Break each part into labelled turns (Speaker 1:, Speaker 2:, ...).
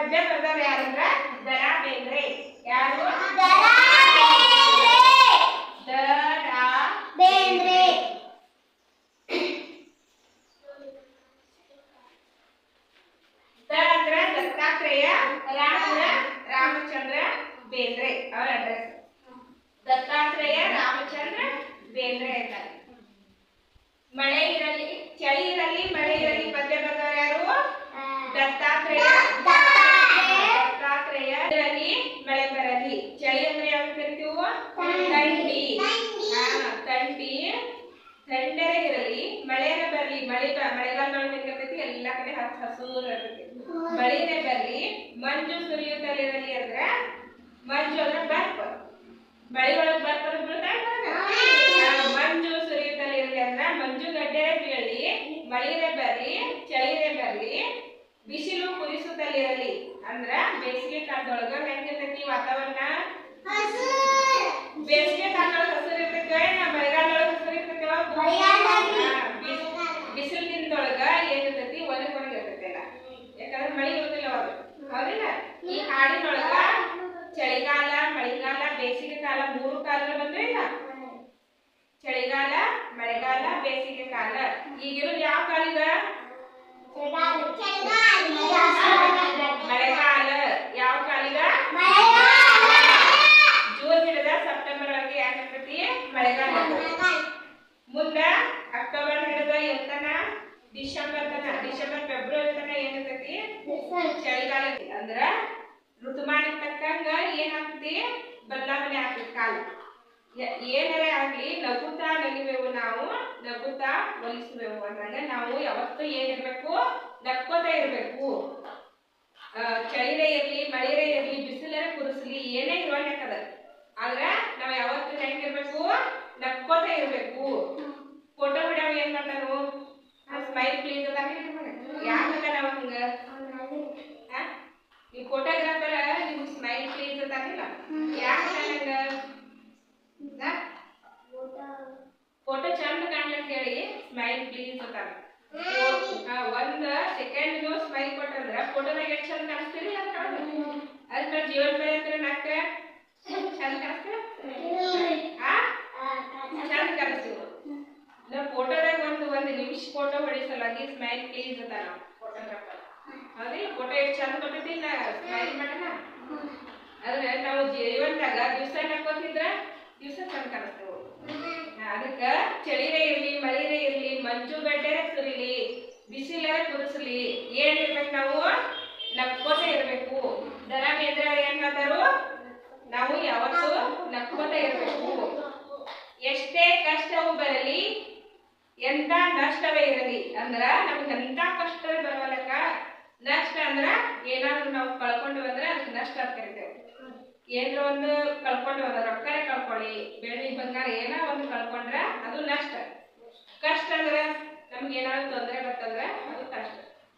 Speaker 1: ಪದ್ಯ ಬರ್ದವ್ರು ಯಾರಂದ್ರ ದರಾ ಬೇಂದ್ರೆ. ಯಾರು? ದರಾ ಬೇಂದ್ರೆ. ದ ಅಂದ್ರ ದತ್ತಾತ್ರೇಯ, ರಾ ಅಂದ್ರ ರಾಮಚಂದ್ರ ಬೇಂದ್ರೆ ಅವರ ಅಡ್ರೆಸ್. ದತ್ತಾತ್ರೇಯ ರಾಮಚಂದ್ರ ಬೇಂದ್ರೆ ಅಂತಾರೆ. ಮಳೆ ಇರಲಿ ಚಳಿ ಇರಲಿ ಮಳೆ ಇರಲಿ ಪದ್ಯ ಬರ್ದವ್ರು ಯಾರು? ದತ್ತಾತ್ರೇಯ. ದತ್ತಾತ್ರೇಯ ಇರಲಿ ಮಳೆ ಬರಲಿ. ಚಳಿ ಅಂದ್ರೆ ಯಾವ ಕರಿತೀವಿ? ಥಂಡಿ. ಥಂಡಿ ಥಂಡರೆ ಇರಲಿ ಮಳೆನ ಬರಲಿ. ಮಳೆಗಾಲದೊಳಗೆ ಹೆಂಗಿರ್ತೈತಿ ಎಲ್ಲಾ ಕಡೆ ಹಸೂರು ಇರ್ತೈತಿ. ಮಳೆನೇ ಬರಲಿ. ಮಂಜು ಸುರಿಯುತ್ತಲಿರಲಿ ಅಂದ್ರ ಮಂಜು ಅಂದ್ರೆ ಬರ್ಫ್. ಮಳೆ ಒಳಗೆ ಬರ್ಫ್ ಮಂಜು ಸುರಿಯುತ್ತಲಿರಲಿ ಅಂದ್ರ ಮಂಜು ಗಡ್ಡೆ ಬೀಳಲಿ. ಮಳೆನೇ ಬರಲಿ ಚಳಿನೇ ಬರಲಿ. ಬಿಸಿಲು ಕುದಿಸುತ್ತಲಿರಲಿ ಅಂದ್ರ ಬೇಸಿಗೆ ಕಾಲದೊಳಗ ಹೆಂಗಿರ್ತೈತಿ ವಾತಾವರಣ? ಬೇಸಿಗೆ ಕಾಲದೊಳಗೆ ಹಸಿರು ಇರ್ತೈತೆ, ಮಳೆಗಾಲದೊಳಗೆ ಹಸಿರು ಇರ್ತೈತೆ. ಬಿಸಿಲು ದಿನದೊಳಗ ಏನಿರ್ತೈತಿ? ಒಣಗಿ ಇರ್ತೈತೆಲ್ಲ, ಯಾಕಂದ್ರೆ ಮಳೆ ಇರೋದಿಲ್ಲ ಅವಾಗ. ಹೌದಿಲ್ಲ? ಈ ಹಾಡಿನೊಳಗ ಚಳಿಗಾಲ, ಮಳೆಗಾಲ, ಬೇಸಿಗೆ ಕಾಲ ಮೂರು ಕಾಲ ಬಂದ್ರೆ ಇಲ್ಲ. ಚಳಿಗಾಲ, ಮಳೆಗಾಲ, ಬೇಸಿಗೆ ಕಾಲ. ಈಗಿರೋದು ಯಾವ ಕಾಲ ಈಗ? ಮಳೆಗಾಲ. ಯಾವ ಕಾಲ ಈಗ? ಜೂನ್ ಹಿಡಿದ ಸೆಪ್ಟೆಂಬರ್ ವರೆಗೆ ಯಾಕಿರ್ತೈತಿ? ಮಳೆಗಾಲ. ಮುಂದ ಅಕ್ಟೋಬರ್ ಹಿಡಿದ ಎತ್ತನ ಡಿಸೆಂಬರ್ ಫೆಬ್ರವರಿ ತನ ಏನಿರ್ತೈತಿ? ಚಳಿಗಾಲ. ಅಂದ್ರ ಋತುಮಾನಕ್ಕೆ ತಕ್ಕಂಗ ಏನಾಗ್ತೈತಿ? ಬದಲಾವಣೆ ಆಗ್ತೈತಿ ಕಾಲ. ಏನಾರೇ ಆಗ್ಲಿ ನಗುತ್ತಾ ನಲಿವೆವು ನಾವು, ನಗುತ್ತಾ ಒಲಿಸುವೆವು ಅಂದಾಗ ನಾವು ಯಾವತ್ತೂ ಏನಿರ್ಬೇಕು? ನಕ್ಕೋತಾ ಇರ್ಬೇಕು. ಚಳಿರೇ ಇರ್ಲಿ ಮಳೆರೇ ಇರ್ಲಿ ಬಿಸಿಲೇ ಕುದಿಸ್ಲಿ ಏನೇ ಇರೋಣಕ್ಕದ, ಆದ್ರ ನಾವ್ ಯಾವತ್ತೂ ಹೆಂಗಿರ್ಬೇಕು? ನಕ್ಕೋತಾ ಇರ್ಬೇಕು. ಫೋಟೋ ಬಿಡಾವ ಏನ್ ಮಾಡ್ತಾರು? ಸ್ಮೈಲ್ ಪ್ಲೀಸ್ ಅದ. ಯಾಕ ನಾವ್ ಹಂಗ? ಈ ಫೋಟೋಗ್ರಾಫರ್ ನಿಮ್ಗೆ ಸ್ಮೈಲ್ ಪ್ಲೀಸ್ ಅದಾನಿಲ್ಲ, ಯಾಕ ನಂಗ ಫೋಟೋ ಚಂದ ಕಾಣ್ಲಂತ ಹೇಳಿ ಸ್ಮೈಲ್ ಪ್ಲೀಸ್ ಅಂತಾರ. ಒಂದ್ ಸೆಕೆಂಡ್ ಸ್ಮೈಲ್ ಕೊಟ್ಟಂದ್ರ ಫೋಟೋದಾಗ ಎಷ್ಟು ಚಂದ ಕಾಣಿಸ್ತೀರಿ ಅಂತ. ಅದಕ್ಕೆ ಜೀವನ ಬೆಳೆ ಅಂತ ನಾಕ ಚಂದ ಕಾಣಿಸ್ತೀರ, ಚಂದ ಕಾಣಿಸ್ತೀವಿ. ನಾವು ಫೋಟೋದಾಗ ಒಂದು ನಿಮಿಷ ಫೋಟೋ ಹೊಡಿಸಲಾಗಿ ಸ್ಮೈಲ್ ಪ್ಲೀಸ್ ಅಂತಾರ ಫೋಟೋಗ್ರಾಫರ್. ಹೌದಿ? ಫೋಟೋ ಎಷ್ಟು ಚಂದ ಕೊಟ್ಟಿದ್ದಿ ಸ್ಮೈಲ್ ಮಾಡೋಣ. ಆದ್ರೆ ನಾವು ಜೀವನದಾಗ ದಿವಸ ನಕ್ಕೋತಿದ್ರ ದಿವಸ ಚಂದ ಕಾಣಿಸ್ತೇವೆ. ಅದಕ್ಕ ಚಳಿರೇ ಇರ್ಲಿ ಮಳಿರೇ ಇರ್ಲಿ ಮಂಜು ಗಡ್ಡೆ ಸುರಿಲಿ ಬಿಸಿಲ ಕುದಿಸ್ಲಿ ಏನಿರ್ಬೇಕು? ನಾವು ನಕ್ಕೋತಾ ಇರ್ಬೇಕು. ದರಾ ಬೇಂದ್ರೆ ಏನ್ ಮಾಡ್ತಾರು? ನಾವು ಯಾವತ್ತೂ ನಕ್ಕೋತಾ ಇರ್ಬೇಕು. ಎಷ್ಟೇ ಕಷ್ಟವು ಬರಲಿ ಎಂತ ನಷ್ಟವೇ ಇರಲಿ ಅಂದ್ರ ನಮ್ಗೆ ಎಂತ ಕಷ್ಟ ಬರವಲ್ಲಕ. ನಷ್ಟ ಅಂದ್ರ ಏನಾದ್ರು ನಾವು ಕಳ್ಕೊಂಡು ಬಂದ್ರೆ ಅದಕ್ಕೆ ನಷ್ಟ ಅಂತ ಕರಿತೇವೆ. ಏನ್ರ ಒಂದು ಕಳ್ಕೊಂಡು ಬಂದ ರೊಕ್ಕನೇ ಕಳ್ಕೊಳ್ಳಿ, ಬೆಳ್ಳಿ ಬಂಗಾರ ಏನೋ ಒಂದು ಕಳ್ಕೊಂಡ್ರ ಅದು ನಷ್ಟ. ಕಷ್ಟ ಅಂದ್ರ ನಮ್ಗೆ ಏನಾದ್ರು ತೊಂದರೆ ಬರ್ತಂದ್ರ ಅದು ಕಷ್ಟ.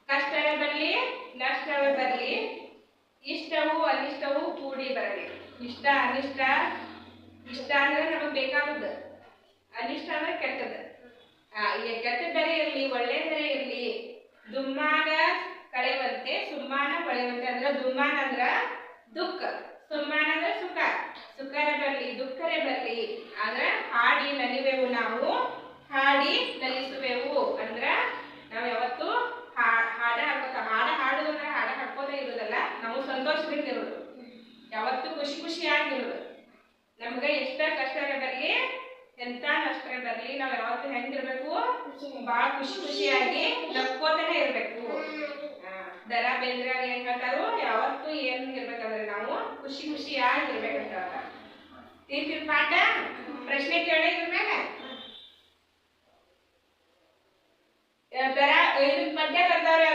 Speaker 1: ಕಷ್ಟವೇ ಬರಲಿ ನಷ್ಟವೇ ಬರಲಿ ಇಷ್ಟವು ಅನಿಷ್ಟವು ಕೂಡಿ ಬರಲಿ. ಇಷ್ಟ ಅನಿಷ್ಟ, ಇಷ್ಟ ಅಂದ್ರೆ ನಮಗ್ ಬೇಕಾದದ್ದು, ಅನಿಷ್ಟ ಅಂದ್ರೆ ಕೆಟ್ಟದ್ದು. ಕೆಟ್ಟದರೆ ಇರ್ಲಿ ಒಳ್ಳೆದರೆ ಇರ್ಲಿ ದುಮ್ಮಾನ ಕಳೆಯುವಂತೆ ಸುಮ್ಮಾನ ಪಳೆಯುವಂತೆ. ಅಂದ್ರೆ ದುಮ್ಮಾನ ಅಂದ್ರ ದುಃಖ, ಸುಮ್ಮಾನ ಅಂದ್ರೆ ಸುಖ. ಸುಖರೇ ಬರಲಿ ದುಃಖರೇ ಬರಲಿ ಆದ್ರ ಹಾಡಿ ನಲಿವೆವು ನಾವು, ಹಾಡಿ ನಲಿಸುವೆವು. ಅಂದ್ರ ನಾವು ಯಾವತ್ತು ಹಾಡ ಹಾಡ್ಬೇಕ. ಹಾಡುದು ಅಂದ್ರೆ ಹಾಡ ಹಾಡ್ಕೋದೇ ಇರೋದಲ್ಲ, ನಾವು ಸಂತೋಷದಿಂದ ಇರೋದು, ಯಾವತ್ತು ಖುಷಿ ಖುಷಿಯಾಗಿರೋದು. ನಮ್ಗೆ ಎಷ್ಟ ಕಷ್ಟರೇ ಬರಲಿ ಎಂತ ನಷ್ಟರೇ ಬರಲಿ ನಾವ್ ಯಾವತ್ತು ಹೆಂಗಿರ್ಬೇಕು? ಬಾಳ ಖುಷಿ ಖುಷಿಯಾಗಿ ನಕ್ಕೋತಾನೆ ಇರ್ಬೇಕು. ದರಾ ಬೇಂದ್ರೆ ಏನ್ ಹೇಳ್ತಾರು? ಯಾವತ್ತು ಏನ್ ಇರ್ಬೇಕಂದ್ರೆ ನಾವು ಖುಷಿ ಖುಷಿಯಾಗಿರ್ಬೇಕಂತ ಹೇಳ್ತಾರ. ತಿಂತಿರ್ ಪಾಠ ಪ್ರಶ್ನೆ ಕೇಳಿದ್ರ ಮೇಲೆ ದರಾ ಇದನ್ ಪದ್ಯ ಬರ್ದವ್ರು